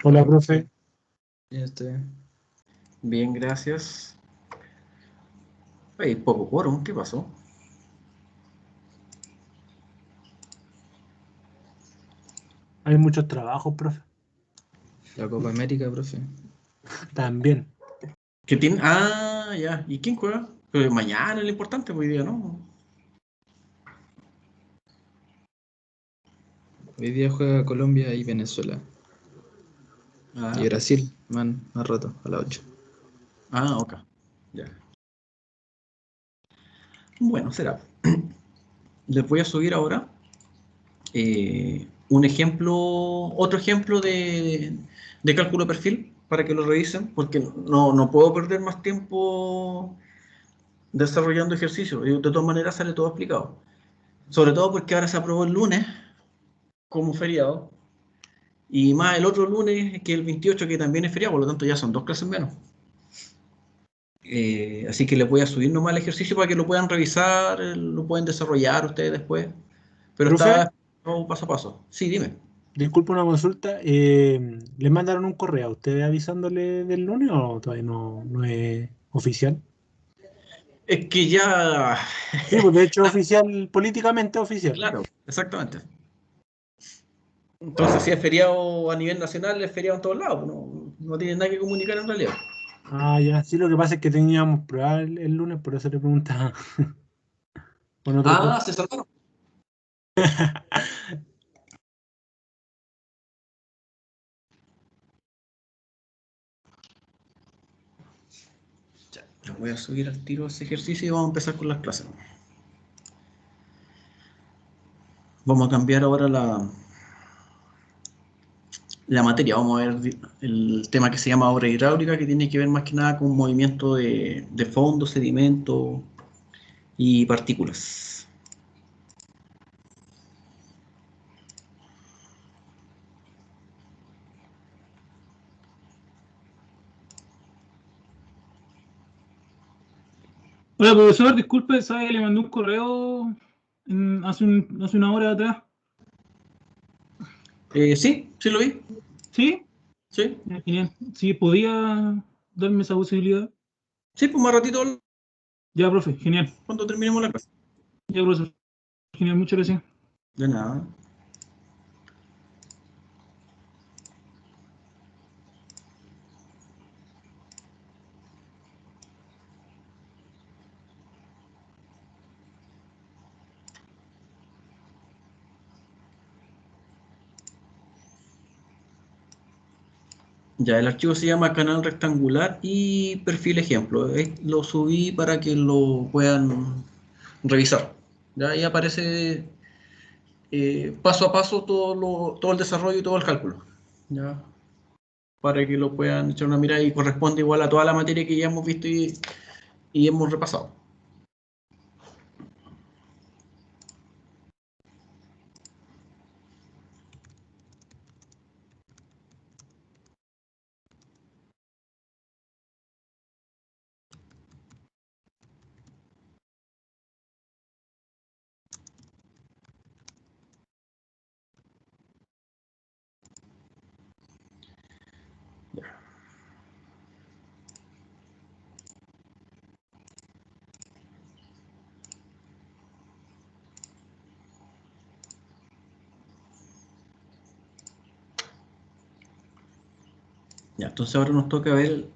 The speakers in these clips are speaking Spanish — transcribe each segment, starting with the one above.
Hola, profe. Bien, gracias. Hay poco quórum, ¿qué pasó? Hay muchos trabajos, profe. La Copa América, profe. También. ¿Qué tiene? Ah, ya. ¿Y quién juega? Pero mañana es lo importante, hoy día, ¿no? Hoy día juega Colombia y Venezuela. Ah, Y Brasil, más rato, a las 8. ok. Ya. Bueno, será. Les voy a subir ahora un ejemplo, otro ejemplo de cálculo de perfil para que lo revisen, porque no puedo perder más tiempo desarrollando ejercicios. Y de todas maneras sale todo explicado. Sobre todo porque ahora se aprobó el lunes como feriado. Y más el otro lunes, que el 28, que también es feriado, por lo tanto ya son 2 clases menos. Así que les voy a subir nomás el ejercicio para que lo puedan revisar, lo pueden desarrollar ustedes después. Pero Profe, está paso a paso. Sí, dime. disculpe una consulta. ¿Le mandaron un correo a usted avisándole del lunes o todavía no es oficial? Es que ya... Sí, pues de hecho es oficial, políticamente oficial. Claro, exactamente. Entonces, si es feriado a nivel nacional, es feriado en todos lados. No tiene nada que comunicar en realidad. Ah, ya. Sí, lo que pasa es que teníamos prueba el lunes, por eso le preguntaba. Con otro Ah, profe. se saltaron. Ya, les voy a subir al tiro ese ejercicio y vamos a empezar con las clases. Vamos a cambiar ahora la materia. Vamos a ver el tema que se llama obra hidráulica, que tiene que ver más que nada con movimiento de fondo, sedimento y partículas. Hola, profesor, disculpe, ¿sabe que le mandé un correo hace una hora atrás? Sí lo vi. ¿Sí? Sí, Ya, genial. ¿Sí podía darme esa posibilidad? sí, pues más ratito Ya, profe, genial. cuando terminemos la clase. Ya, profesor, genial, muchas gracias. De nada. Ya, el archivo se llama canal rectangular y perfil ejemplo. Lo subí para que lo puedan revisar. Ya ahí aparece paso a paso todo el desarrollo y todo el cálculo. Ya, para que lo puedan echar una mirada y corresponde igual a toda la materia que ya hemos visto y hemos repasado. Ya. Ya, entonces ahora nos toca ver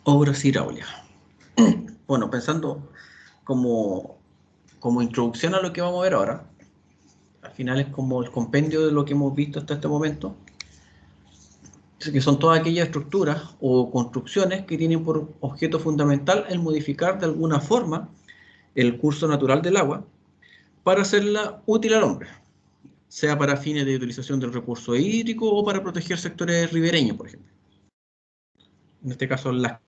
obras hidráulicas. Bueno, pensando como introducción a lo que vamos a ver ahora, al final es como el compendio de lo que hemos visto hasta este momento, que son todas aquellas estructuras o construcciones que tienen por objeto fundamental el modificar de alguna forma el curso natural del agua para hacerla útil al hombre, sea para fines de utilización del recurso hídrico o para proteger sectores ribereños, por ejemplo. En este caso, las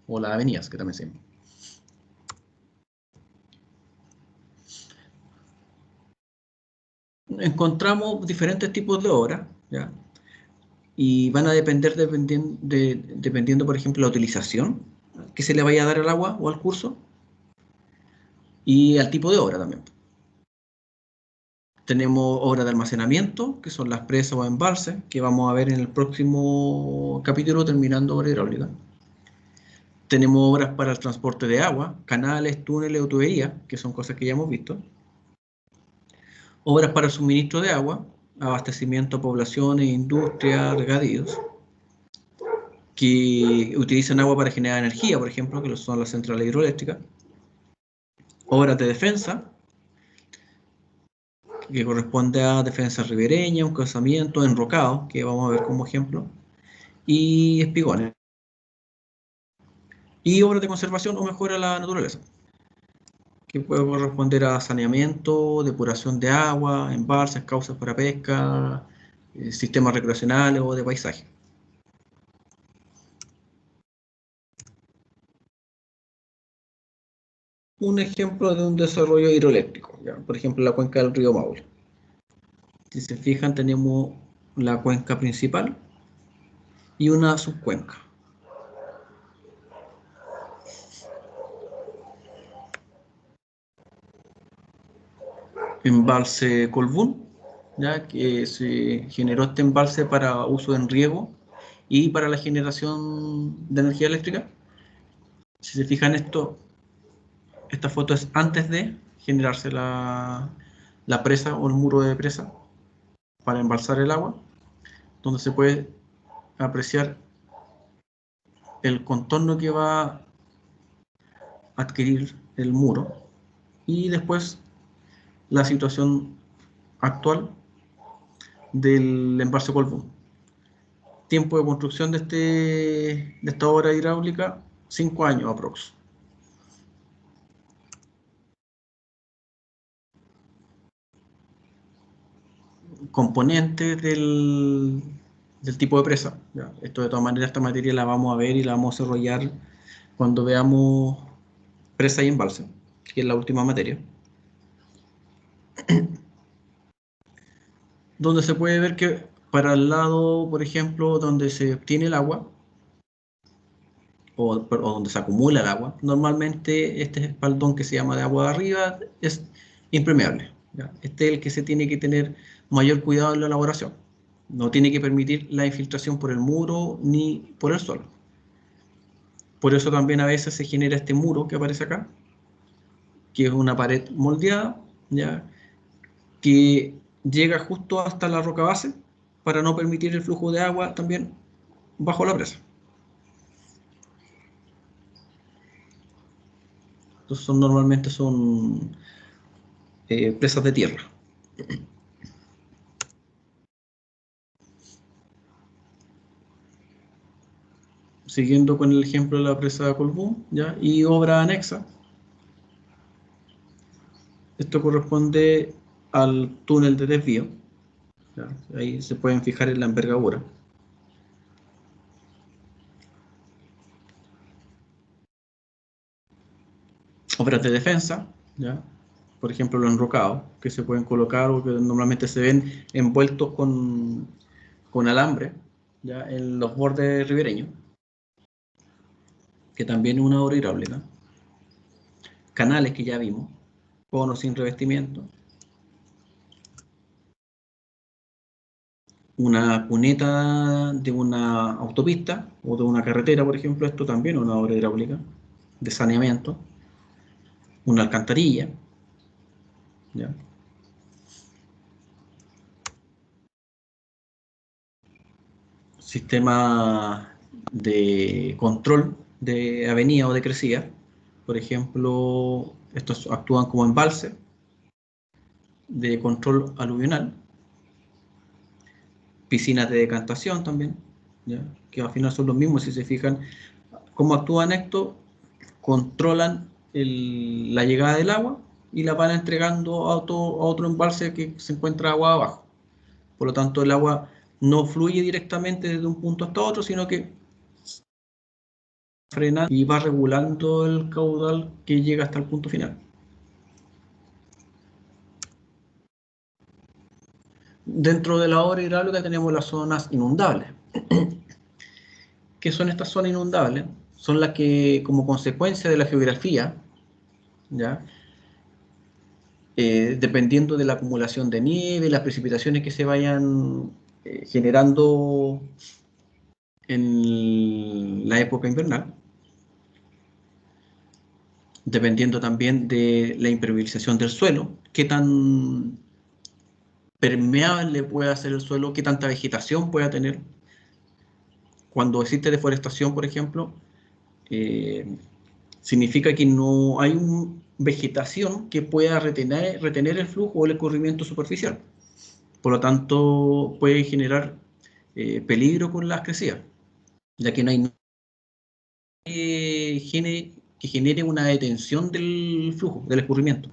o las avenidas, que también se llaman. Encontramos diferentes tipos de obras, ¿ya? Y van a depender dependiendo, por ejemplo, la utilización que se le vaya a dar al agua o al curso y al tipo de obra también. Tenemos obras de almacenamiento, que son las presas o embalses, que vamos a ver en el próximo capítulo terminando obra hidráulica. Tenemos obras para el transporte de agua, canales, túneles o tuberías, que son cosas que ya hemos visto. Obras para el suministro de agua, abastecimiento a poblaciones, industrias, regadíos, que utilizan agua para generar energía, por ejemplo, que son las centrales hidroeléctricas. Obras de defensa, que corresponde a defensa ribereña, un casamiento, enrocado, que vamos a ver como ejemplo, y espigones. Y obras de conservación o mejora de la naturaleza, que puede corresponder a saneamiento, depuración de agua, embalses, cauces para pesca, sistemas recreacionales o de paisaje. Un ejemplo de un desarrollo hidroeléctrico, ¿ya? Por ejemplo, la cuenca del río Maule. Si se fijan, tenemos la cuenca principal y una subcuenca. Embalse Colbún, ya que se generó este embalse para uso en riego y para la generación de energía eléctrica. Si se fijan, esta foto es antes de generarse la presa o el muro de presa para embalsar el agua, donde se puede apreciar el contorno que va a adquirir el muro y después la situación actual del embalse Colbún. Tiempo de construcción de esta obra hidráulica, 5 años aprox. Componentes del tipo de presa. ¿Ya? Esto de todas maneras, esta materia la vamos a ver y la vamos a desarrollar cuando veamos presa y embalse, que es la última materia. Donde se puede ver que para el lado, por ejemplo, donde se obtiene el agua, o donde se acumula el agua, normalmente este espaldón que se llama de agua de arriba es impermeable, ¿ya? Este es el que se tiene que tener mayor cuidado en la elaboración. No tiene que permitir la infiltración por el muro ni por el suelo. Por eso también a veces se genera este muro que aparece acá, que es una pared moldeada, ¿ya? Que llega justo hasta la roca base para no permitir el flujo de agua también bajo la presa. Entonces normalmente son presas de tierra. Siguiendo con el ejemplo de la presa de Colbún, ¿ya? Y obra anexa. Esto corresponde al túnel de desvío, ¿ya? Ahí se pueden fijar en la envergadura. Obras de defensa, ¿ya? Por ejemplo, los enrocados, que se pueden colocar o que normalmente se ven envueltos con alambre, ¿ya? En los bordes ribereños, que también es una obra hidráulica. Canales que ya vimos, con o sin revestimiento. Una cuneta de una autopista o de una carretera, por ejemplo, esto también es una obra hidráulica de saneamiento. Una alcantarilla, ¿ya? Sistema de control de avenida o de crecida. Por ejemplo, estos actúan como embalse de control aluvional. Piscinas de decantación también, ¿ya? Que al final son los mismos, si se fijan cómo actúan estos, controlan la llegada del agua y la van entregando a otro embalse que se encuentra agua abajo. Por lo tanto, el agua no fluye directamente desde un punto hasta otro, sino que frena y va regulando el caudal que llega hasta el punto final. Dentro de la obra hidráulica tenemos las zonas inundables. ¿Qué son estas zonas inundables? Son las que, como consecuencia de la geografía, ¿ya? dependiendo de la acumulación de nieve, las precipitaciones que se vayan generando en la época invernal, dependiendo también de la impermeabilización del suelo, qué tan permeable puede ser el suelo, qué tanta vegetación pueda tener. Cuando existe deforestación, por ejemplo, significa que no hay una vegetación que pueda retener el flujo o el escurrimiento superficial. Por lo tanto, puede generar peligro con las crecidas, ya que no hay nada que genere una detención del flujo, del escurrimiento.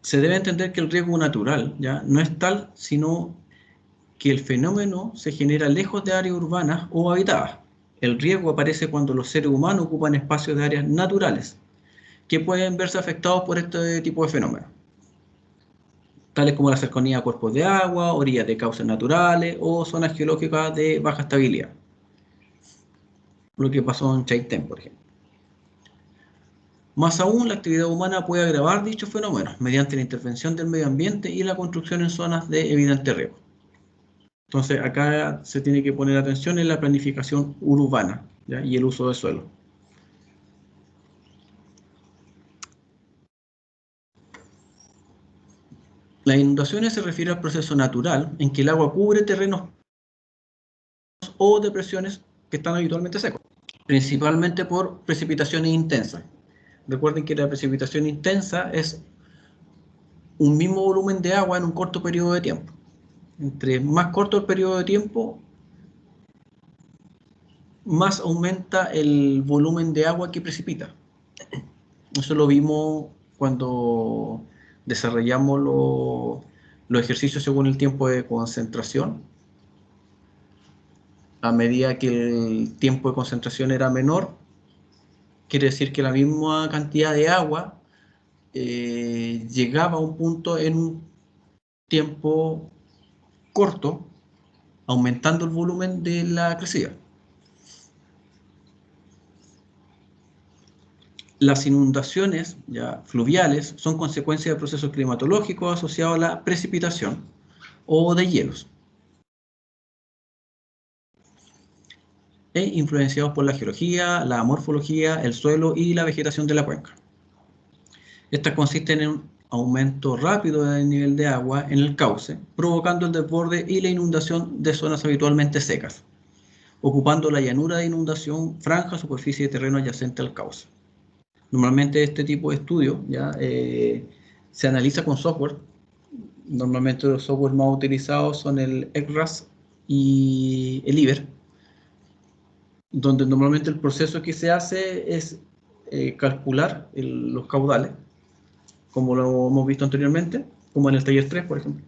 Se debe entender que el riesgo natural ya no es tal, sino que el fenómeno se genera lejos de áreas urbanas o habitadas. El riesgo aparece cuando los seres humanos ocupan espacios de áreas naturales que pueden verse afectados por este tipo de fenómenos, tales como la cercanía a cuerpos de agua, orillas de cauces naturales o zonas geológicas de baja estabilidad. Lo que pasó en Chaitén, por ejemplo. Más aún, la actividad humana puede agravar dichos fenómenos mediante la intervención del medio ambiente y la construcción en zonas de evidente riesgo. Entonces, acá se tiene que poner atención en la planificación urbana, ¿ya? Y el uso del suelo. Las inundaciones se refieren al proceso natural en que el agua cubre terrenos o depresiones que están habitualmente secos, principalmente por precipitaciones intensas. Recuerden que la precipitación intensa es un mismo volumen de agua en un corto periodo de tiempo. Entre más corto el periodo de tiempo, más aumenta el volumen de agua que precipita. Eso lo vimos cuando desarrollamos los ejercicios según el tiempo de concentración. A medida que el tiempo de concentración era menor, quiere decir que la misma cantidad de agua llegaba a un punto en un tiempo corto, aumentando el volumen de la crecida. Las inundaciones ya fluviales son consecuencia de procesos climatológicos asociados a la precipitación o de hielos, e influenciados por la geología, la morfología, el suelo y la vegetación de la cuenca. Estas consisten en un aumento rápido del nivel de agua en el cauce, provocando el desborde y la inundación de zonas habitualmente secas, ocupando la llanura de inundación, franja, superficie de terreno adyacente al cauce. Normalmente este tipo de estudio ya se analiza con software. Normalmente los software más utilizados son el ECRAS y el IBER, donde normalmente el proceso que se hace es calcular los caudales, como lo hemos visto anteriormente, como en el taller 3, por ejemplo.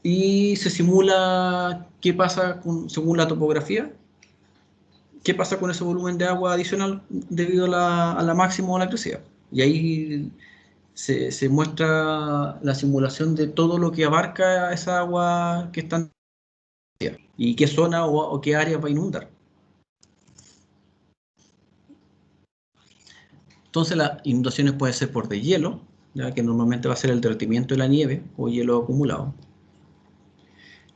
Y se simula qué pasa según la topografía, qué pasa con ese volumen de agua adicional debido a la máxima o la crecida. Y ahí se muestra la simulación de todo lo que abarca esa agua que está en y qué zona o qué área va a inundar. Entonces las inundaciones pueden ser por deshielo, ya que normalmente va a ser el derretimiento de la nieve o hielo acumulado.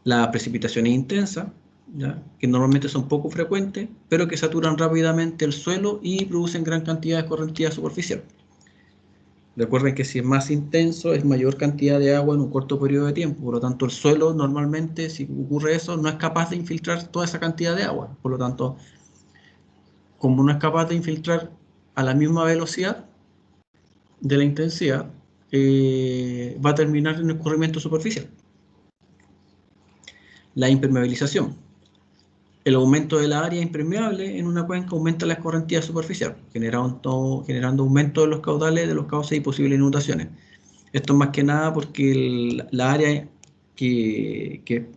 La precipitación es intensa, ¿ya? Que normalmente son poco frecuentes, pero que saturan rápidamente el suelo y producen gran cantidad de escorrentía superficial. Recuerden que si es más intenso, es mayor cantidad de agua en un corto periodo de tiempo. Por lo tanto, el suelo normalmente, si ocurre eso, no es capaz de infiltrar toda esa cantidad de agua. Por lo tanto, como no es capaz de infiltrar a la misma velocidad de la intensidad, va a terminar en un escurrimiento superficial. La impermeabilización. El aumento de la área impermeable en una cuenca aumenta la escorrentía superficial, generando aumento de los caudales de los cauces y posibles inundaciones. Esto es más que nada porque la área que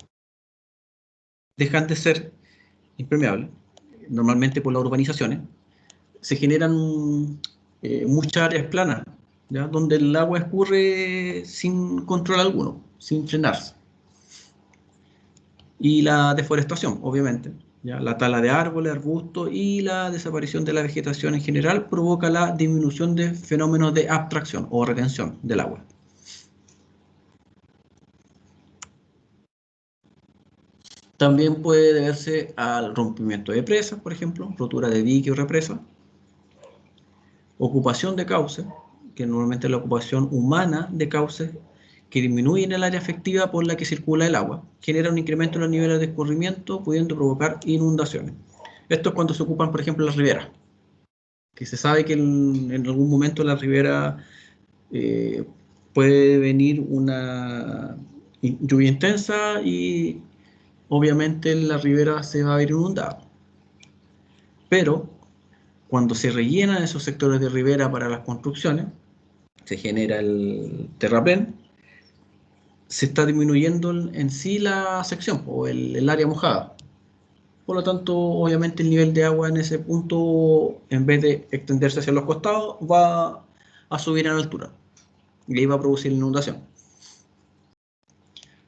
dejan de ser impermeables, normalmente por las urbanizaciones, se generan muchas áreas planas, ¿ya? Donde el agua escurre sin control alguno, sin frenarse. Y la deforestación, obviamente, ¿ya? La tala de árboles, arbustos y la desaparición de la vegetación en general provoca la disminución de fenómenos de abstracción o retención del agua. También puede deberse al rompimiento de presas, por ejemplo, rotura de dique o represa, ocupación de cauces, que normalmente es la ocupación humana de cauces que disminuyen el área efectiva por la que circula el agua, genera un incremento en los niveles de escurrimiento, pudiendo provocar inundaciones. Esto es cuando se ocupan, por ejemplo, las riberas, que se sabe que en algún momento la ribera puede venir una lluvia intensa y obviamente la ribera se va a ver inundada. Pero cuando se rellenan esos sectores de ribera para las construcciones, se genera el terraplén, se está disminuyendo en sí la sección o el área mojada. Por lo tanto, obviamente el nivel de agua en ese punto, en vez de extenderse hacia los costados, va a subir en altura y ahí va a producir inundación.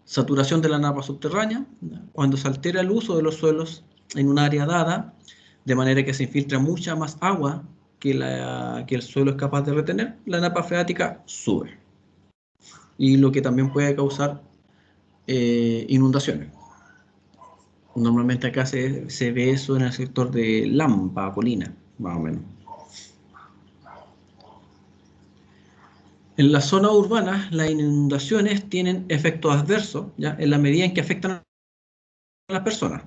Saturación de la napa subterránea, cuando se altera el uso de los suelos en un área dada, de manera que se infiltra mucha más agua que el suelo es capaz de retener, la napa freática sube. Y lo que también puede causar inundaciones. Normalmente acá se ve eso en el sector de Lampa, Colina, más o menos. En las zonas urbanas, las inundaciones tienen efectos adversos, ¿ya? En la medida en que afectan a las personas,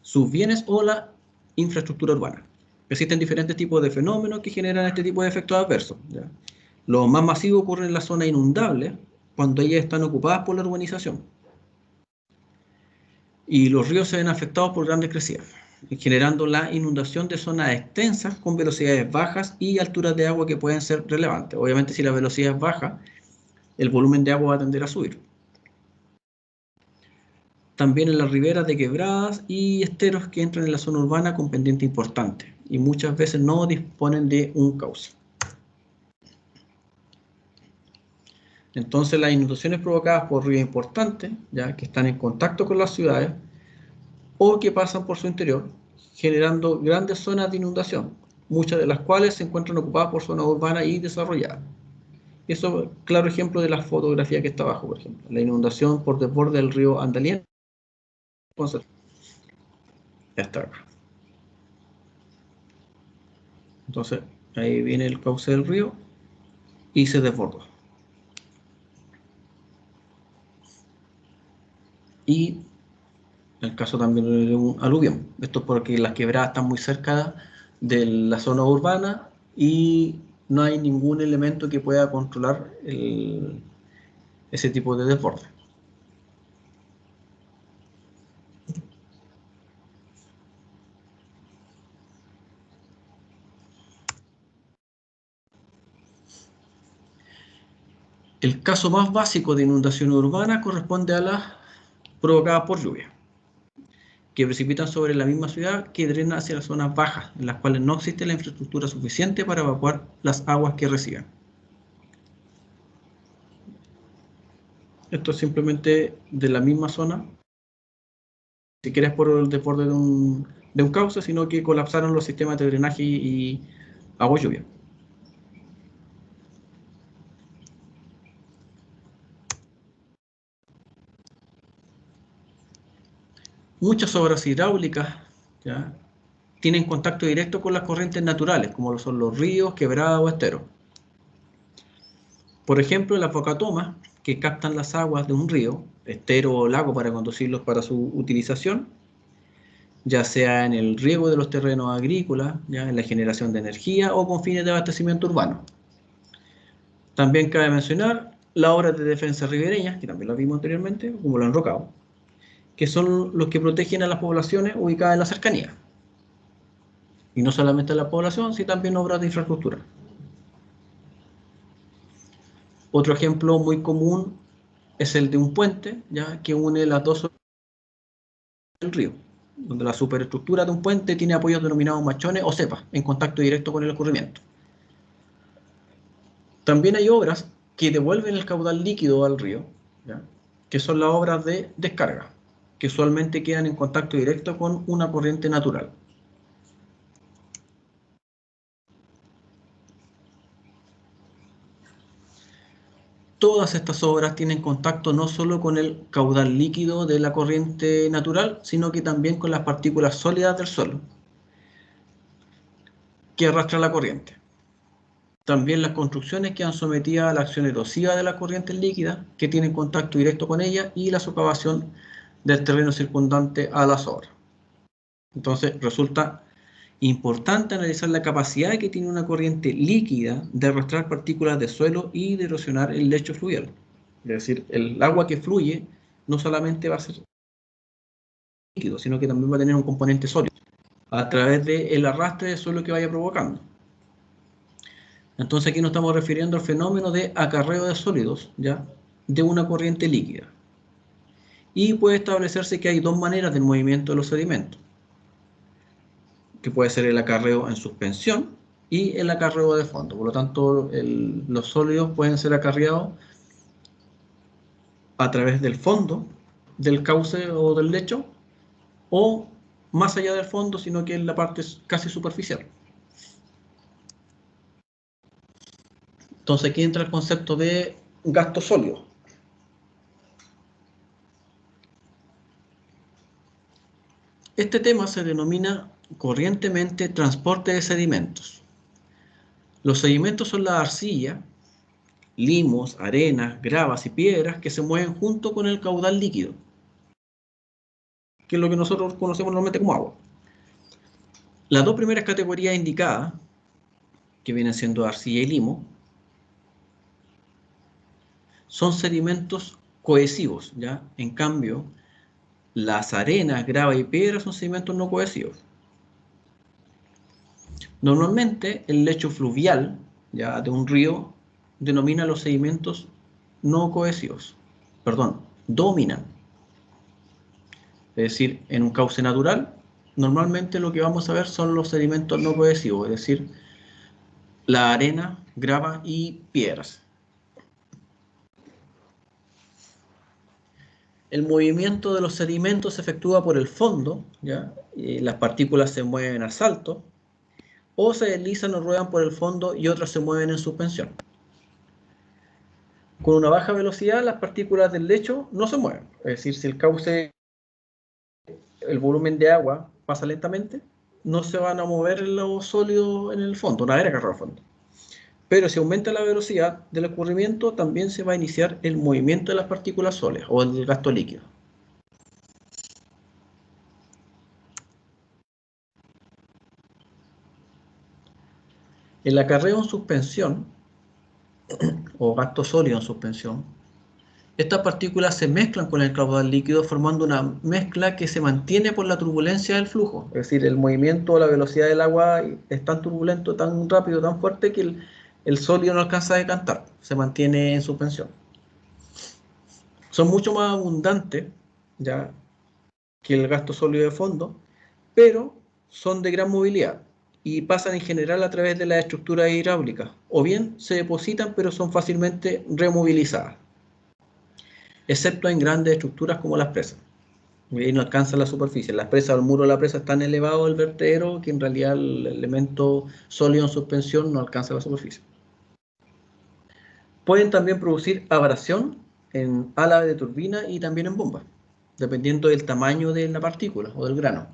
sus bienes o la infraestructura urbana. Existen diferentes tipos de fenómenos que generan este tipo de efectos adversos, ¿ya? Los más masivos ocurren en las zonas inundables, cuando ellas están ocupadas por la urbanización. Y los ríos se ven afectados por grandes crecidas, generando la inundación de zonas extensas con velocidades bajas y alturas de agua que pueden ser relevantes. Obviamente, si la velocidad es baja, el volumen de agua va a tender a subir. También en las riberas de quebradas y esteros que entran en la zona urbana con pendiente importante y muchas veces no disponen de un cauce. Entonces, las inundaciones provocadas por ríos importantes, ya que están en contacto con las ciudades o que pasan por su interior, generando grandes zonas de inundación, muchas de las cuales se encuentran ocupadas por zonas urbanas y desarrolladas. Eso es claro ejemplo de la fotografía que está abajo, por ejemplo. La inundación por desborde del río Andalién. Ya está acá. Entonces, ahí viene el cauce del río y se desbordó. Y el caso también de un aluvión. Esto es porque las quebradas están muy cerca de la zona urbana y no hay ningún elemento que pueda controlar ese tipo de desborde. El caso más básico de inundación urbana corresponde a las provocadas por lluvia, que precipitan sobre la misma ciudad que drena hacia las zonas bajas, en las cuales no existe la infraestructura suficiente para evacuar las aguas que reciben. Esto es simplemente de la misma zona, ni siquiera es por el desborde de un cauce, sino que colapsaron los sistemas de drenaje y agua y lluvia. Muchas obras hidráulicas, ¿ya?, tienen contacto directo con las corrientes naturales, como lo son los ríos, quebradas o esteros. Por ejemplo, las bocatomas, que captan las aguas de un río, estero o lago para conducirlos para su utilización, ya sea en el riego de los terrenos agrícolas, ya en la generación de energía o con fines de abastecimiento urbano. También cabe mencionar las obras de defensa ribereñas, que también las vimos anteriormente, como lo enrocado, que son los que protegen a las poblaciones ubicadas en la cercanía. Y no solamente a la población, sino también obras de infraestructura. Otro ejemplo muy común es el de un puente, ya que une las dos orillas del río, donde la superestructura de un puente tiene apoyos denominados machones o cepas, en contacto directo con el escurrimiento. También hay obras que devuelven el caudal líquido al río, ¿ya?, que son las obras de descarga. que usualmente quedan en contacto directo con una corriente natural. Todas estas obras tienen contacto no solo con el caudal líquido de la corriente natural, sino que también con las partículas sólidas del suelo que arrastra la corriente. También las construcciones quedan sometidas a la acción erosiva de la corriente líquida, que tienen contacto directo con ella, y la socavación del terreno circundante a las obras. Entonces resulta importante analizar la capacidad que tiene una corriente líquida de arrastrar partículas de suelo y de erosionar el lecho fluvial. Es decir, el agua que fluye no solamente va a ser líquido, sino que también va a tener un componente sólido a través del arrastre de suelo que vaya provocando. Entonces aquí nos estamos refiriendo al fenómeno de acarreo de sólidos, ¿ya?, de una corriente líquida. Y puede establecerse que hay dos maneras del movimiento de los sedimentos, que puede ser el acarreo en suspensión y el acarreo de fondo. Por lo tanto, los sólidos pueden ser acarreados a través del fondo, del cauce o del lecho, o más allá del fondo, sino que en la parte casi superficial. Entonces aquí entra el concepto de gasto sólido. Este tema se denomina corrientemente transporte de sedimentos. Los sedimentos son la arcilla, limos, arenas, gravas y piedras que se mueven junto con el caudal líquido, que es lo que nosotros conocemos normalmente como agua. Las dos primeras categorías indicadas, que vienen siendo arcilla y limo, son sedimentos cohesivos, ¿ya? En cambio, las arenas, gravas y piedras son sedimentos no cohesivos. Normalmente, el lecho fluvial, ¿ya?, de un río denomina los sedimentos no cohesivos. Dominan. Es decir, en un cauce natural, normalmente lo que vamos a ver son los sedimentos no cohesivos, es decir, la arena, grava y piedras. El movimiento de los sedimentos se efectúa por el fondo, ¿ya? Las partículas se mueven a salto, o se deslizan o ruedan por el fondo y otras se mueven en suspensión. Con una baja velocidad, las partículas del lecho no se mueven. Es decir, si el cauce, el volumen de agua pasa lentamente, no se van a mover los sólidos en el fondo, no va a haber agarrado al fondo. Pero si aumenta la velocidad del escurrimiento, también se va a iniciar el movimiento de las partículas sólidas o el gasto líquido. El acarreo en suspensión o gasto sólido en suspensión, estas partículas se mezclan con el caudal líquido formando una mezcla que se mantiene por la turbulencia del flujo. Es decir, el movimiento o la velocidad del agua es tan turbulento, tan rápido, tan fuerte que el sólido no alcanza a decantar, se mantiene en suspensión. Son mucho más abundantes, ¿ya?, que el gasto sólido de fondo, pero son de gran movilidad y pasan en general a través de las estructuras hidráulicas, o bien se depositan pero son fácilmente removilizadas, excepto en grandes estructuras como las presas. Ahí no alcanza la superficie. Las presas, el muro de la presa es tan elevado el vertedero que en realidad el elemento sólido en suspensión no alcanza la superficie. Pueden también producir abrasión en ala de turbina y también en bombas, dependiendo del tamaño de la partícula o del grano.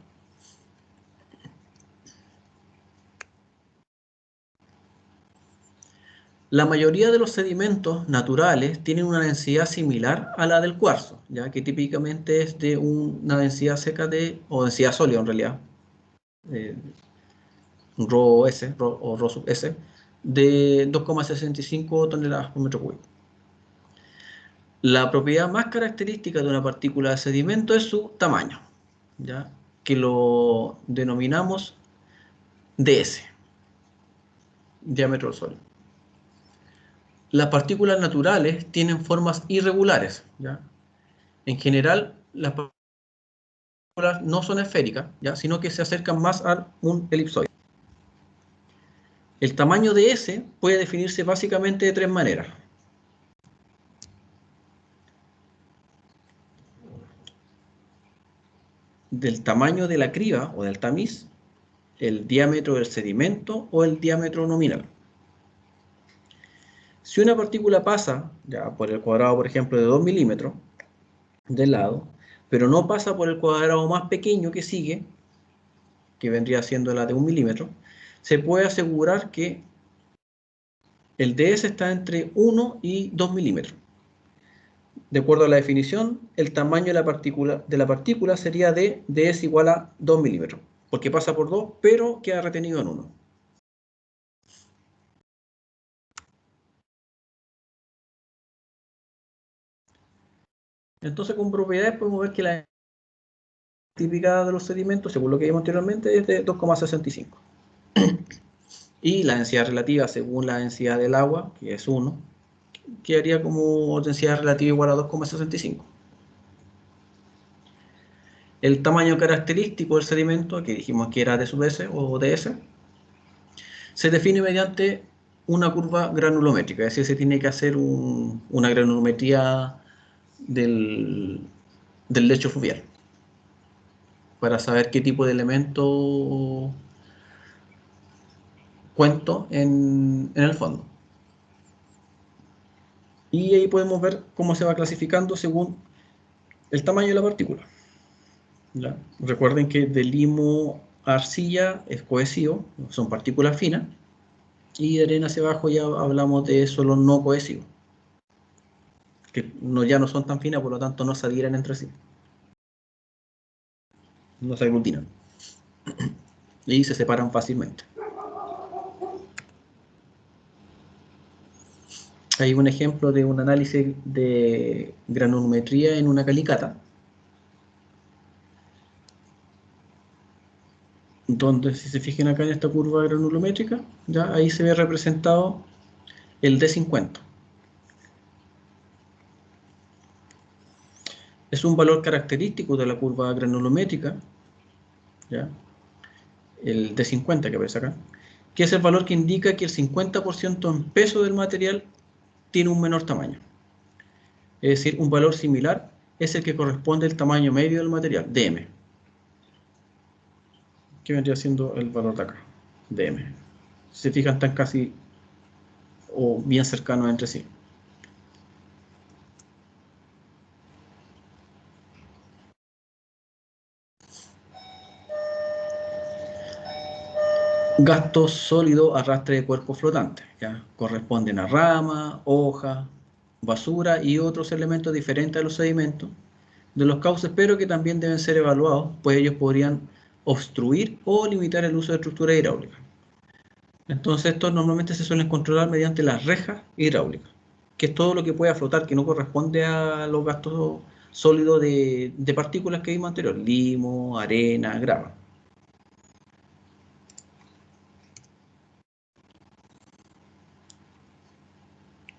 La mayoría de los sedimentos naturales tienen una densidad similar a la del cuarzo, ya que típicamente es de una densidad seca o densidad sólida en realidad, ρS o ρ sub S, de 2,65 toneladas por metro cúbico. La propiedad más característica de una partícula de sedimento es su tamaño, ¿ya?, que lo denominamos ds, diámetro del sólido. Las partículas naturales tienen formas irregulares, ¿ya? En general, las partículas no son esféricas, ¿ya?, sino que se acercan más a un elipsoide. El tamaño de S puede definirse básicamente de tres maneras. del tamaño de la criba o del tamiz, el diámetro del sedimento o el diámetro nominal. Si una partícula pasa ya por el cuadrado, por ejemplo, de 2 milímetros del lado, pero no pasa por el cuadrado más pequeño que sigue, que vendría siendo la de 1 milímetro, se puede asegurar que el ds está entre 1 y 2 milímetros. De acuerdo a la definición, el tamaño de la partícula sería de ds igual a 2 milímetros, porque pasa por 2, pero queda retenido en 1. Entonces, con propiedades podemos ver que la típica de los sedimentos, según lo que vimos anteriormente, es de 2,65. Y la densidad relativa, según la densidad del agua, que es 1, quedaría como densidad relativa igual a 2,65. El tamaño característico del sedimento, que dijimos que era D sub S o ds, se define mediante una curva granulométrica, es decir, se tiene que hacer una granulometría del lecho fluvial para saber qué tipo de elemento cuento en el fondo. Y ahí podemos ver cómo se va clasificando según el tamaño de la partícula. ¿Ya? Recuerden que de limo a arcilla es cohesivo, son partículas finas, y de arena hacia abajo ya hablamos de solo no cohesivos, que ya no son tan finas, por lo tanto no se adhieren entre sí, no se aglutinan y se separan fácilmente. Hay un ejemplo de un análisis de granulometría en una calicata, donde si se fijan acá en esta curva granulométrica, ya ahí se ve representado el D50. Es un valor característico de la curva granulométrica, ¿ya? El D50 que aparece acá, que es el valor que indica que el 50% en peso del material tiene un menor tamaño. Es decir, un valor similar es el que corresponde al tamaño medio del material, dm, que vendría siendo el valor de acá, dm. Si se fijan, están casi o bien cercanos entre sí. Gasto sólido, arrastre de cuerpos flotantes, ¿ya? Corresponden a ramas, hojas, basura y otros elementos diferentes a los sedimentos de los cauces, pero que también deben ser evaluados, pues ellos podrían obstruir o limitar el uso de estructuras hidráulicas. Entonces estos normalmente se suelen controlar mediante las rejas hidráulicas, que es todo lo que pueda flotar, que no corresponde a los gastos sólidos de partículas que vimos anterior, limo, arena, grava.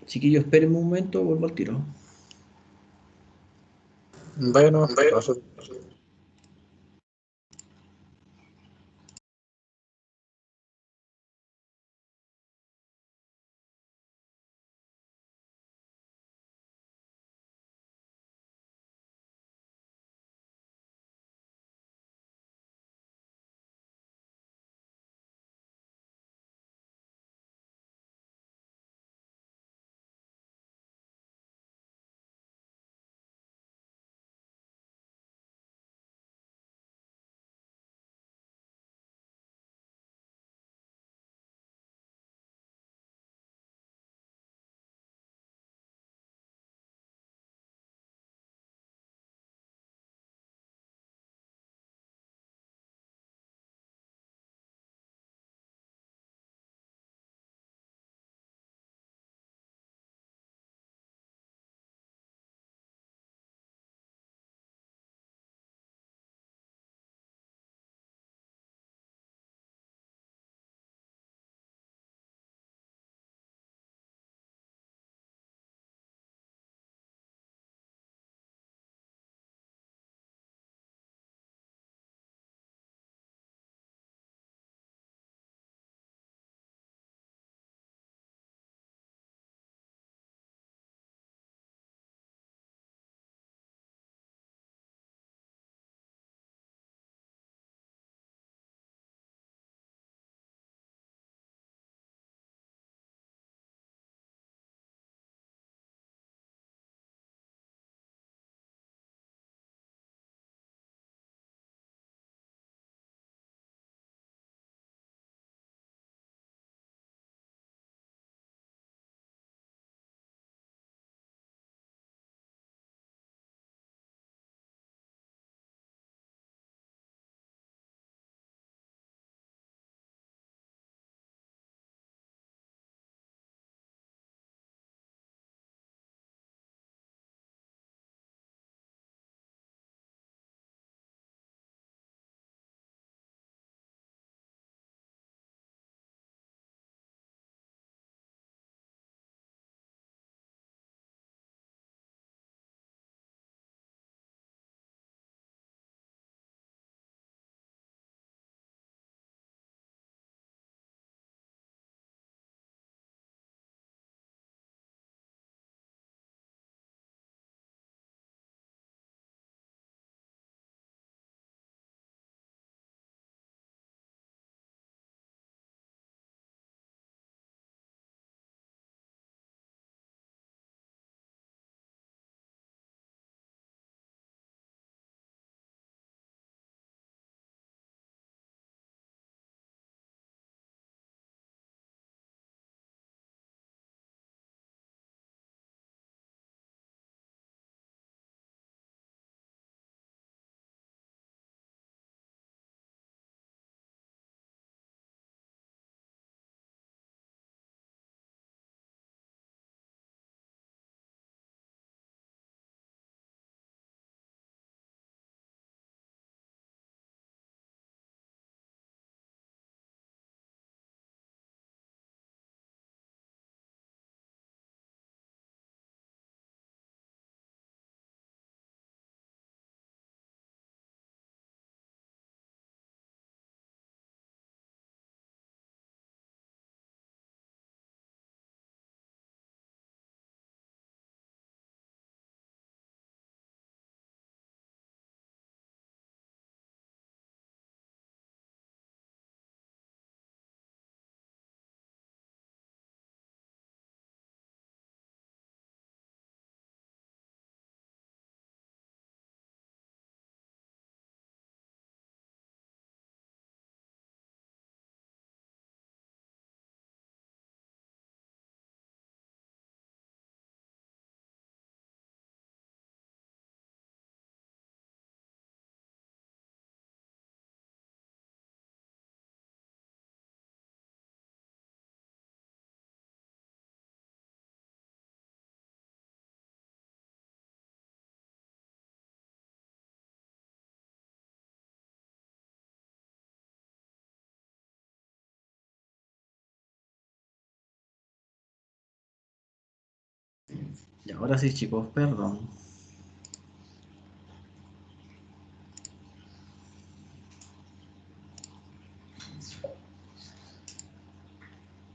Chiquillos, esperen un momento, vuelvo al tiro. Bueno, Y ahora sí, chicos, perdón.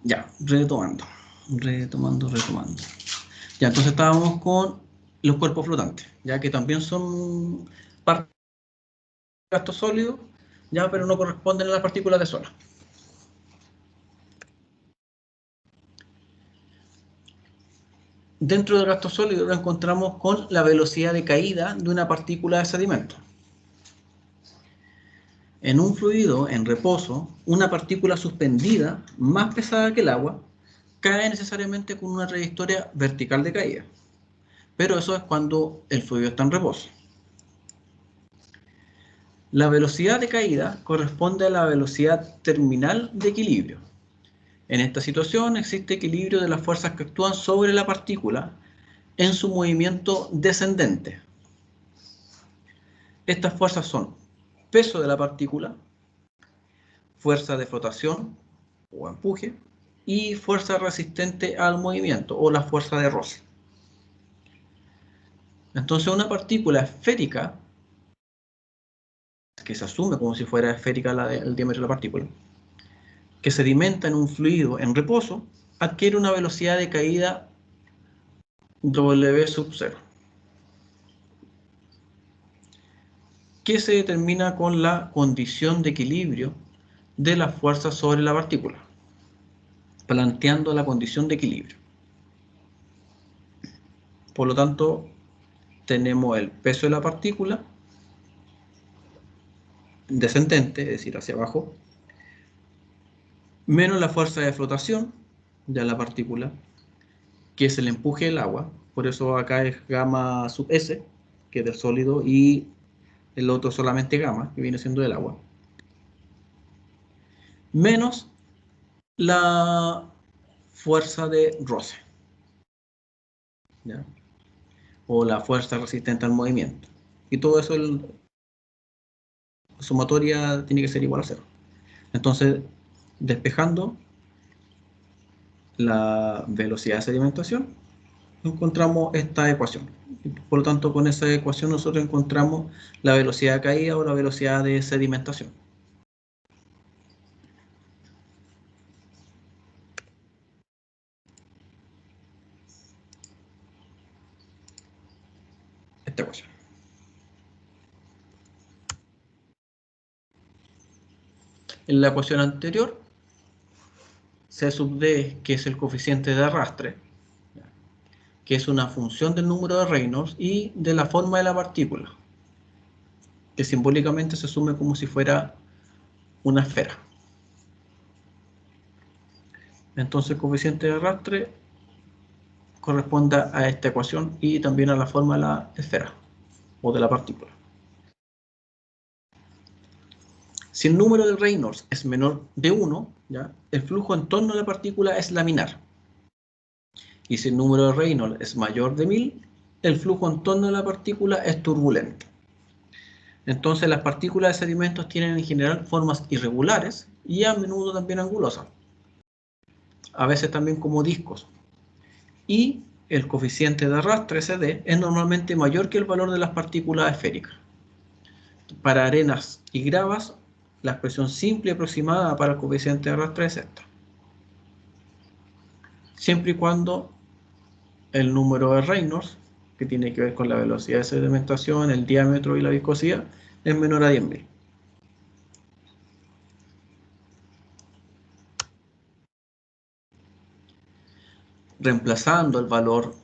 Ya, retomando. Ya, entonces estábamos con los cuerpos flotantes, ya que también son parte de gasto sólido, ya, pero no corresponden a las partículas de sola. Dentro del gasto sólido lo encontramos con la velocidad de caída de una partícula de sedimento. En un fluido en reposo, una partícula suspendida, más pesada que el agua, cae necesariamente con una trayectoria vertical de caída. Pero eso es cuando el fluido está en reposo. La velocidad de caída corresponde a la velocidad terminal de equilibrio. En esta situación existe equilibrio de las fuerzas que actúan sobre la partícula en su movimiento descendente. Estas fuerzas son peso de la partícula, fuerza de flotación o empuje y fuerza resistente al movimiento o la fuerza de roce. Entonces una partícula esférica, que se asume como si fuera esférica el diámetro de la partícula, que sedimenta en un fluido en reposo, adquiere una velocidad de caída W sub 0, que se determina con la condición de equilibrio de la fuerza sobre la partícula, planteando la condición de equilibrio. Por lo tanto, tenemos el peso de la partícula descendente, es decir, hacia abajo, menos la fuerza de flotación de la partícula, que es el empuje del agua. Por eso acá es gamma sub S, que es del sólido, y el otro solamente gamma, que viene siendo del agua, menos la fuerza de roce, ¿ya? O la fuerza resistente al movimiento. Y todo eso, la sumatoria tiene que ser igual a 0. Entonces, despejando la velocidad de sedimentación, encontramos esta ecuación. Por lo tanto, con esa ecuación nosotros encontramos la velocidad de caída o la velocidad de sedimentación. Esta ecuación. En la ecuación anterior, C sub D, que es el coeficiente de arrastre, que es una función del número de Reynolds y de la forma de la partícula, que simbólicamente se asume como si fuera una esfera. Entonces el coeficiente de arrastre corresponde a esta ecuación y también a la forma de la esfera o de la partícula. Si el número de Reynolds es menor de 1, ¿ya?, el flujo en torno a la partícula es laminar. Y si el número de Reynolds es mayor de 1000, el flujo en torno a la partícula es turbulento. Entonces las partículas de sedimentos tienen en general formas irregulares y a menudo también angulosas, a veces también como discos. Y el coeficiente de arrastre, CD, es normalmente mayor que el valor de las partículas esféricas. Para arenas y gravas, la expresión simple y aproximada para el coeficiente de arrastre es esta. Siempre y cuando el número de Reynolds, que tiene que ver con la velocidad de sedimentación, el diámetro y la viscosidad, es menor a 10.000. Reemplazando el valor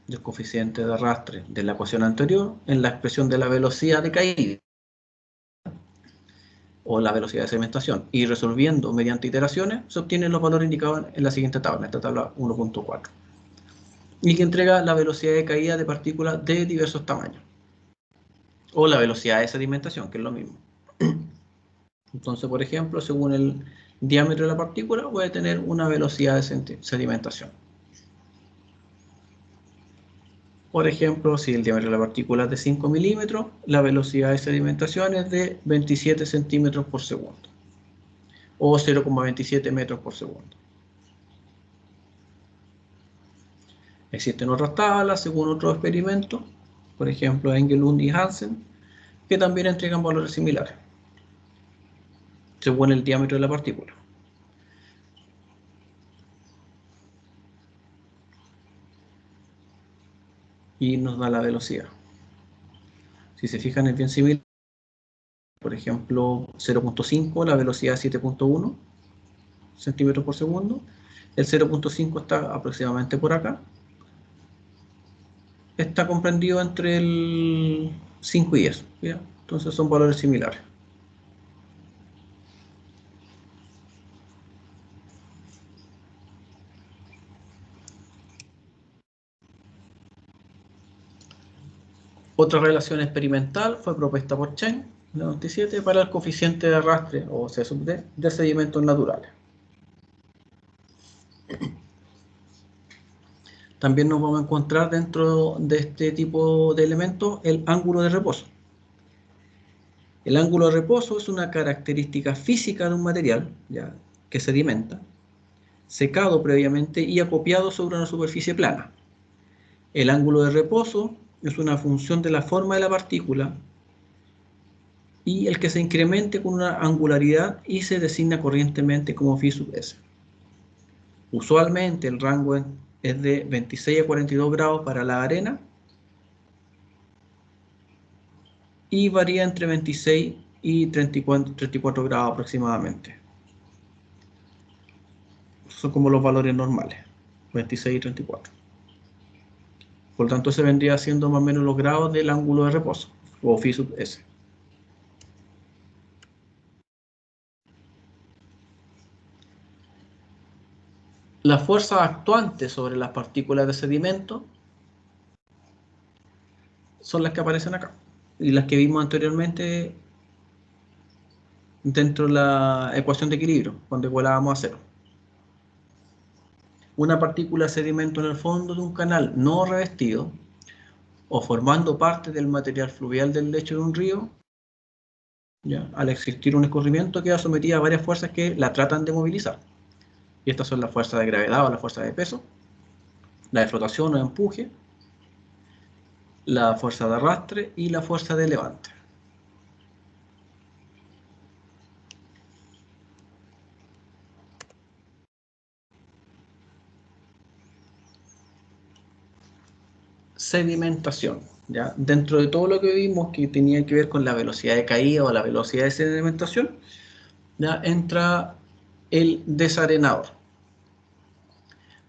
del coeficiente de arrastre de la ecuación anterior en la expresión de la velocidad de caída o la velocidad de sedimentación y resolviendo mediante iteraciones, se obtienen los valores indicados en la siguiente tabla, en esta tabla 1.4, y que entrega la velocidad de caída de partículas de diversos tamaños o la velocidad de sedimentación, que es lo mismo. Entonces, por ejemplo, según el diámetro de la partícula, puede tener una velocidad de sedimentación. Por ejemplo, si el diámetro de la partícula es de 5 milímetros, la velocidad de sedimentación es de 27 centímetros por segundo, o 0,27 metros por segundo. Existen otras tablas, según otros experimentos, por ejemplo Engelund y Hansen, que también entregan valores similares, según el diámetro de la partícula. Y nos da la velocidad. Si se fijan es bien similar. Por ejemplo, 0.5, la velocidad es 7.1 centímetros por segundo. El 0.5 está aproximadamente por acá. Está comprendido entre el 5 y 10. ¿Ya? Entonces son valores similares. Otra relación experimental fue propuesta por Chen en el 97 para el coeficiente de arrastre, o C sub D, de sedimentos naturales. También nos vamos a encontrar dentro de este tipo de elementos el ángulo de reposo. El ángulo de reposo es una característica física de un material ya, que sedimenta, secado previamente y acopiado sobre una superficie plana. El ángulo de reposo es una función de la forma de la partícula y el que se incremente con una angularidad y se designa corrientemente como phi sub s. Usualmente el rango es de 26 a 42 grados para la arena y varía entre 26 y 34 grados aproximadamente. Son como los valores normales, 26 y 34. Por lo tanto, se vendría siendo más o menos los grados del ángulo de reposo, o phi sub s. Las fuerzas actuantes sobre las partículas de sedimento son las que aparecen acá y las que vimos anteriormente dentro de la ecuación de equilibrio, cuando igualábamos a cero. Una partícula de sedimento en el fondo de un canal no revestido o formando parte del material fluvial del lecho de un río, ¿ya? Al existir un escurrimiento queda sometida a varias fuerzas que la tratan de movilizar. Y estas son las fuerzas de gravedad o las fuerzas de peso, la de flotación o de empuje, la fuerza de arrastre y la fuerza de levante. Sedimentación. ¿Ya? Dentro de todo lo que vimos que tenía que ver con la velocidad de caída o la velocidad de sedimentación, ya entra el desarenador.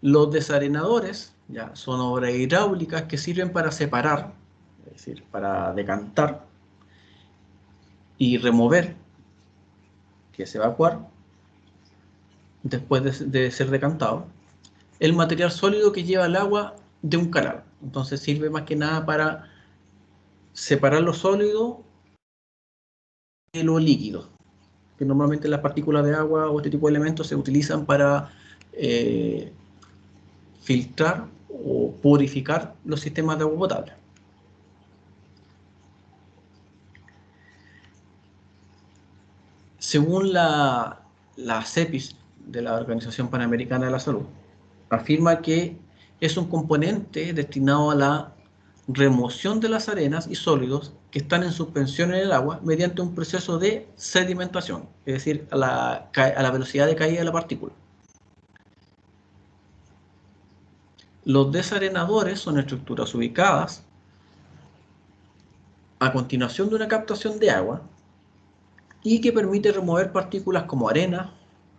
Los desarenadores ya son obras hidráulicas que sirven para separar, es decir, para decantar y remover, que es evacuar, después de ser decantado, el material sólido que lleva el agua de un canal. Entonces sirve más que nada para separar lo sólido de lo líquido, que normalmente las partículas de agua o este tipo de elementos se utilizan para filtrar o purificar los sistemas de agua potable. Según la CEPIS de la Organización Panamericana de la Salud, afirma que es un componente destinado a la remoción de las arenas y sólidos que están en suspensión en el agua mediante un proceso de sedimentación, es decir, a la velocidad de caída de la partícula. Los desarenadores son estructuras ubicadas a continuación de una captación de agua y que permite remover partículas como arena,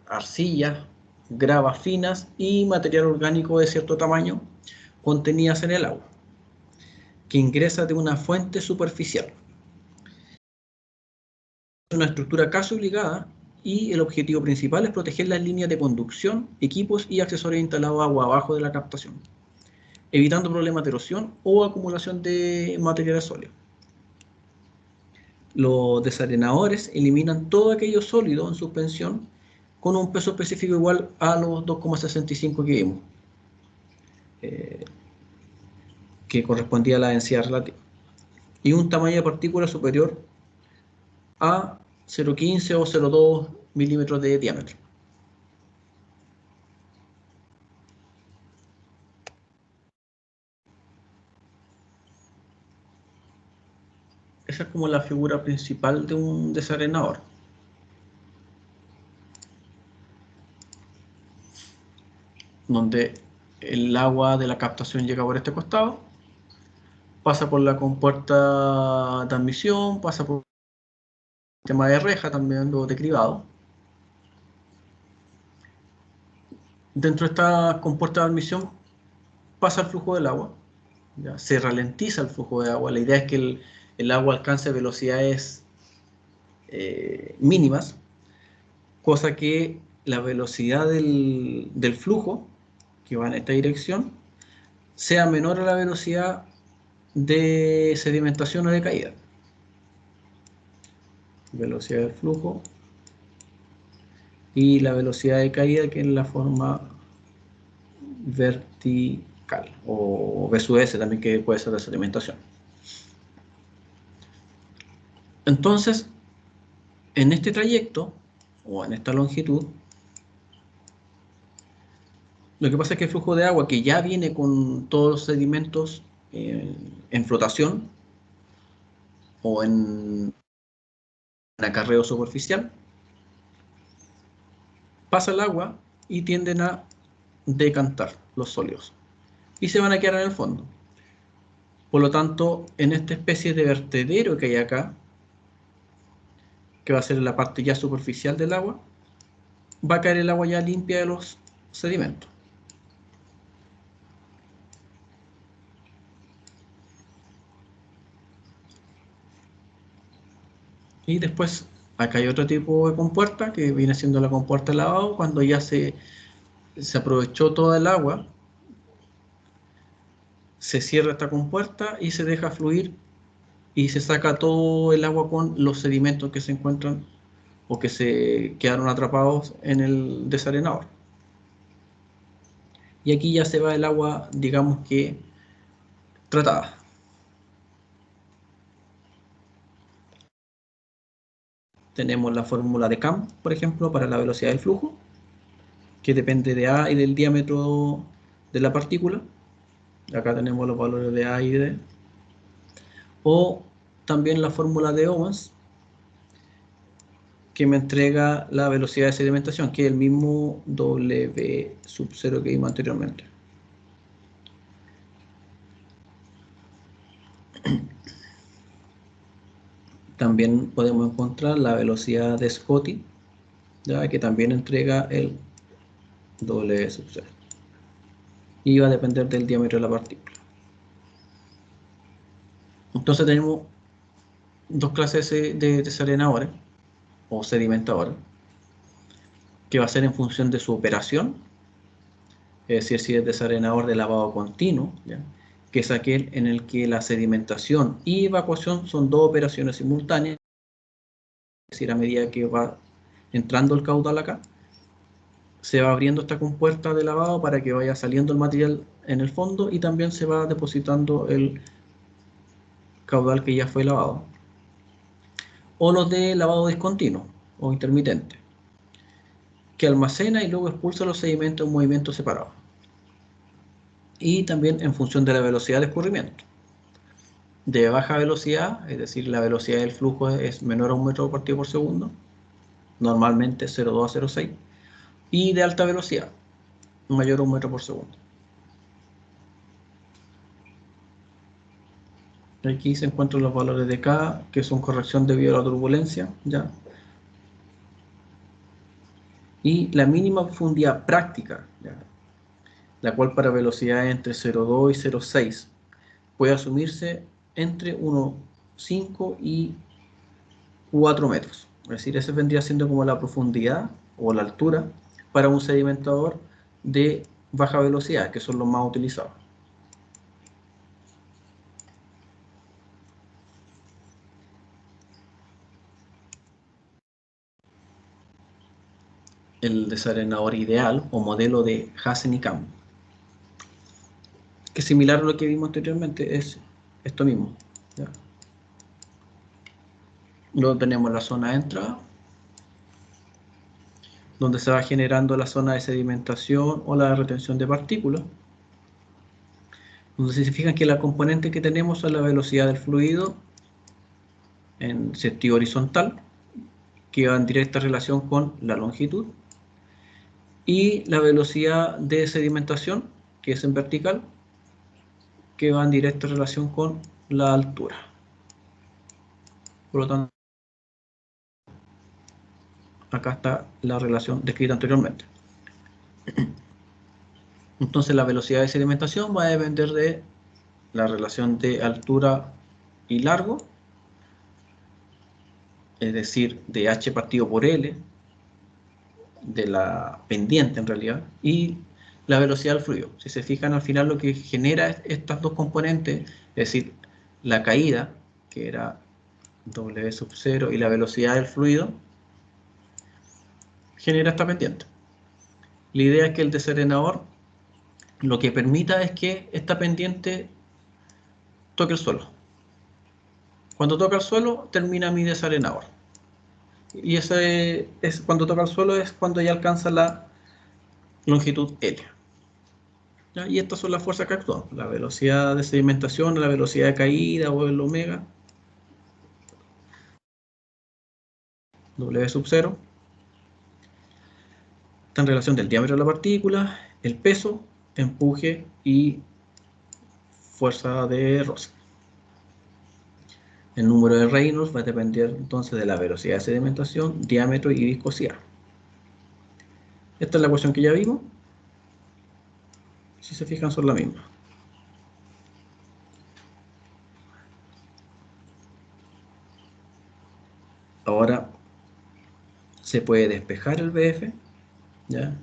arcilla, gravas finas y material orgánico de cierto tamaño contenidas en el agua, que ingresa de una fuente superficial. Es una estructura casi obligada y el objetivo principal es proteger las líneas de conducción, equipos y accesorios instalados agua abajo de la captación, evitando problemas de erosión o acumulación de materiales sólidos. Los desarenadores eliminan todo aquello sólido en suspensión con un peso específico igual a los 2,65 que vimos, que correspondía a la densidad relativa, y un tamaño de partícula superior a 0,15 o 0,2 milímetros de diámetro. Esa es como la figura principal de un desarenador. Donde el agua de la captación llega por este costado, pasa por la compuerta de admisión, pasa por el sistema de reja también, luego de cribado. Dentro de esta compuerta de admisión pasa el flujo del agua, ¿ya? Se ralentiza el flujo de agua. La idea es que el agua alcance velocidades mínimas, cosa que la velocidad del flujo que va en esta dirección sea menor a la velocidad de sedimentación o de caída. Velocidad del flujo y la velocidad de caída, que es la forma vertical, o V sub S también, que puede ser de sedimentación. Entonces, en este trayecto o en esta longitud, lo que pasa es que el flujo de agua, que ya viene con todos los sedimentos en flotación o en acarreo superficial, pasa el agua y tienden a decantar los sólidos y se van a quedar en el fondo. Por lo tanto, en esta especie de vertedero que hay acá, que va a ser la parte ya superficial del agua, va a caer el agua ya limpia de los sedimentos. Y después acá hay otro tipo de compuerta, que viene siendo la compuerta de lavado, cuando ya se aprovechó toda el agua, se cierra esta compuerta y se deja fluir y se saca todo el agua con los sedimentos que se encuentran o que se quedaron atrapados en el desarenador. Y aquí ya se va el agua, digamos que tratada. Tenemos la fórmula de Cam, por ejemplo, para la velocidad del flujo, que depende de A y del diámetro de la partícula. Acá tenemos los valores de A y D. O también la fórmula de Owens, que me entrega la velocidad de sedimentación, que es el mismo W sub 0 que vimos anteriormente. También podemos encontrar la velocidad de Scotty, ¿ya? Que también entrega el W sub 0. Y va a depender del diámetro de la partícula. Entonces tenemos dos clases de desarenadores o sedimentadores, que va a ser en función de su operación, es decir, si es desarenador de lavado continuo, ¿ya? Que es aquel en el que la sedimentación y evacuación son dos operaciones simultáneas, es decir, a medida que va entrando el caudal acá, se va abriendo esta compuerta de lavado para que vaya saliendo el material en el fondo y también se va depositando el caudal que ya fue lavado. O los de lavado discontinuo o intermitente, que almacena y luego expulsa los sedimentos en movimientos separados. Y también en función de la velocidad de escurrimiento. De baja velocidad, es decir, la velocidad del flujo es menor a 1 metro partido por segundo, normalmente 0,2 a 0,6, y de alta velocidad, mayor a 1 metro por segundo. Aquí se encuentran los valores de K, que son corrección debido a la turbulencia, ¿ya? Y la mínima profundidad práctica, ¿ya? La cual para velocidades entre 0,2 y 0,6 puede asumirse entre 1,5 y 4 metros. Es decir, ese vendría siendo como la profundidad o la altura para un sedimentador de baja velocidad, que son los más utilizados. El desarenador ideal o modelo de Hazen y Cam, que similar a lo que vimos anteriormente, es esto mismo, ¿ya? Luego tenemos la zona de entrada, donde se va generando la zona de sedimentación o la retención de partículas. Donde se fijan que la componente que tenemos es la velocidad del fluido en sentido horizontal, que va en directa relación con la longitud, y la velocidad de sedimentación, que es en vertical, que va en directa relación con la altura. Por lo tanto, acá está la relación descrita anteriormente. Entonces la velocidad de sedimentación va a depender de la relación de altura y largo, es decir, de h partido por L, de la pendiente en realidad, y la velocidad del fluido. Si se fijan, al final lo que genera estas dos componentes, es decir, la caída, que era W sub 0, y la velocidad del fluido, genera esta pendiente. La idea es que el desarenador lo que permita es que esta pendiente toque el suelo. Cuando toca el suelo, termina mi desarenador. Y ese es cuando toca el suelo, es cuando ya alcanza la longitud L. ¿Ya? Y estas son las fuerzas que actúan: la velocidad de sedimentación, la velocidad de caída o el omega, W sub 0, está en relación del diámetro de la partícula, el peso, empuje y fuerza de roce. El número de Reynolds va a depender entonces de la velocidad de sedimentación, diámetro y viscosidad. Esta es la ecuación que ya vimos. Si se fijan, son la misma. Ahora se puede despejar el BF, ¿ya?,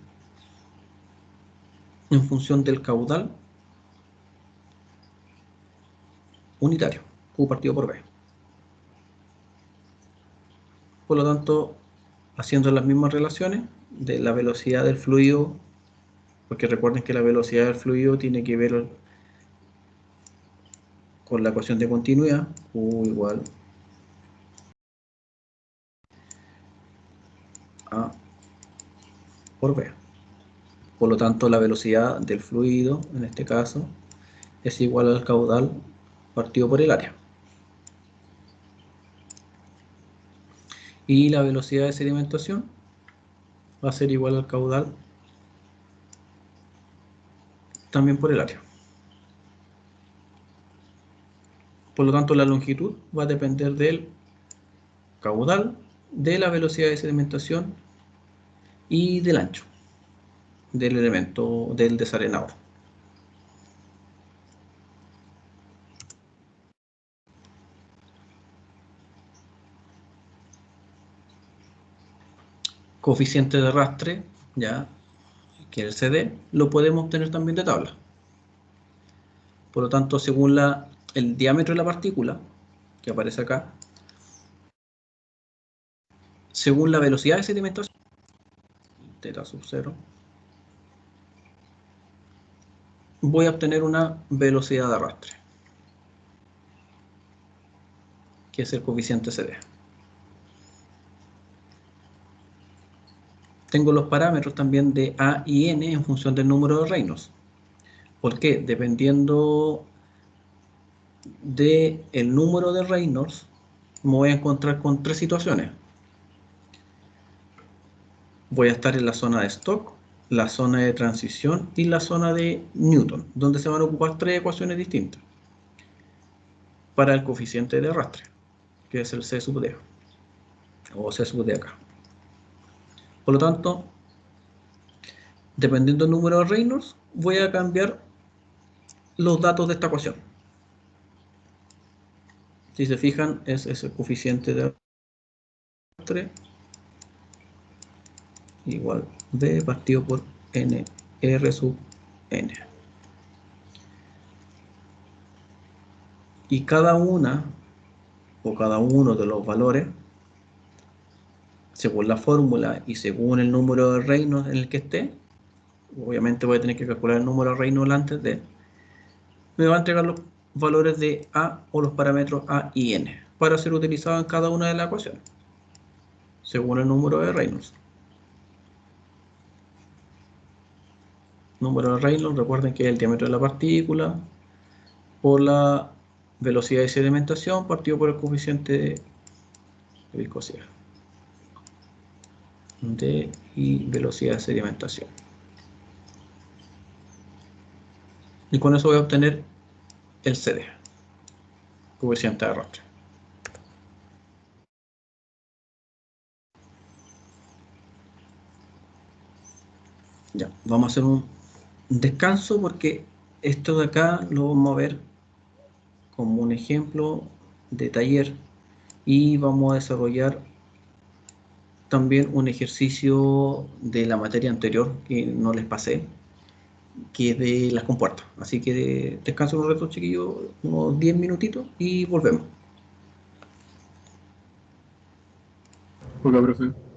en función del caudal unitario, Q partido por B. Por lo tanto, haciendo las mismas relaciones de la velocidad del fluido, porque recuerden que la velocidad del fluido tiene que ver con la ecuación de continuidad, Q igual A por B. Por lo tanto, la velocidad del fluido, en este caso, es igual al caudal partido por el área. Y la velocidad de sedimentación va a ser igual al caudal también por el área. Por lo tanto, la longitud va a depender del caudal, de la velocidad de sedimentación y del ancho del elemento del desarenador. Coeficiente de arrastre, ya que el CD, lo podemos obtener también de tabla. Por lo tanto, según el diámetro de la partícula, que aparece acá, según la velocidad de sedimentación, θ sub 0, voy a obtener una velocidad de arrastre, que es el coeficiente CD. Tengo los parámetros también de A y N en función del número de Reynolds. ¿Por qué? Dependiendo del número de Reynolds, me voy a encontrar con tres situaciones. Voy a estar en la zona de Stokes, la zona de transición y la zona de Newton, donde se van a ocupar tres ecuaciones distintas para el coeficiente de arrastre, que es el C sub D, o C sub D acá. Por lo tanto, dependiendo del número de Reynolds, voy a cambiar los datos de esta ecuación. Si se fijan, es ese coeficiente de arrastre igual B partido por N R sub N. Y cada una o cada uno de los valores, según la fórmula y según el número de Reynolds en el que esté, obviamente voy a tener que calcular el número de Reynolds antes de, me va a entregar los valores de A o los parámetros A y N para ser utilizados en cada una de las ecuaciones, según el número de Reynolds. Número de Reynolds, recuerden que es el diámetro de la partícula por la velocidad de sedimentación partido por el coeficiente de viscosidad y velocidad de sedimentación. Y con eso voy a obtener el CD, coeficiente de arrastre. Ya, vamos a hacer un descanso porque esto de acá lo vamos a ver como un ejemplo de taller y vamos a desarrollar también un ejercicio de la materia anterior que no les pasé, que es de las compuertas. Así que descanso un rato, chiquillos, unos 10 minutitos y volvemos. Poca, profe.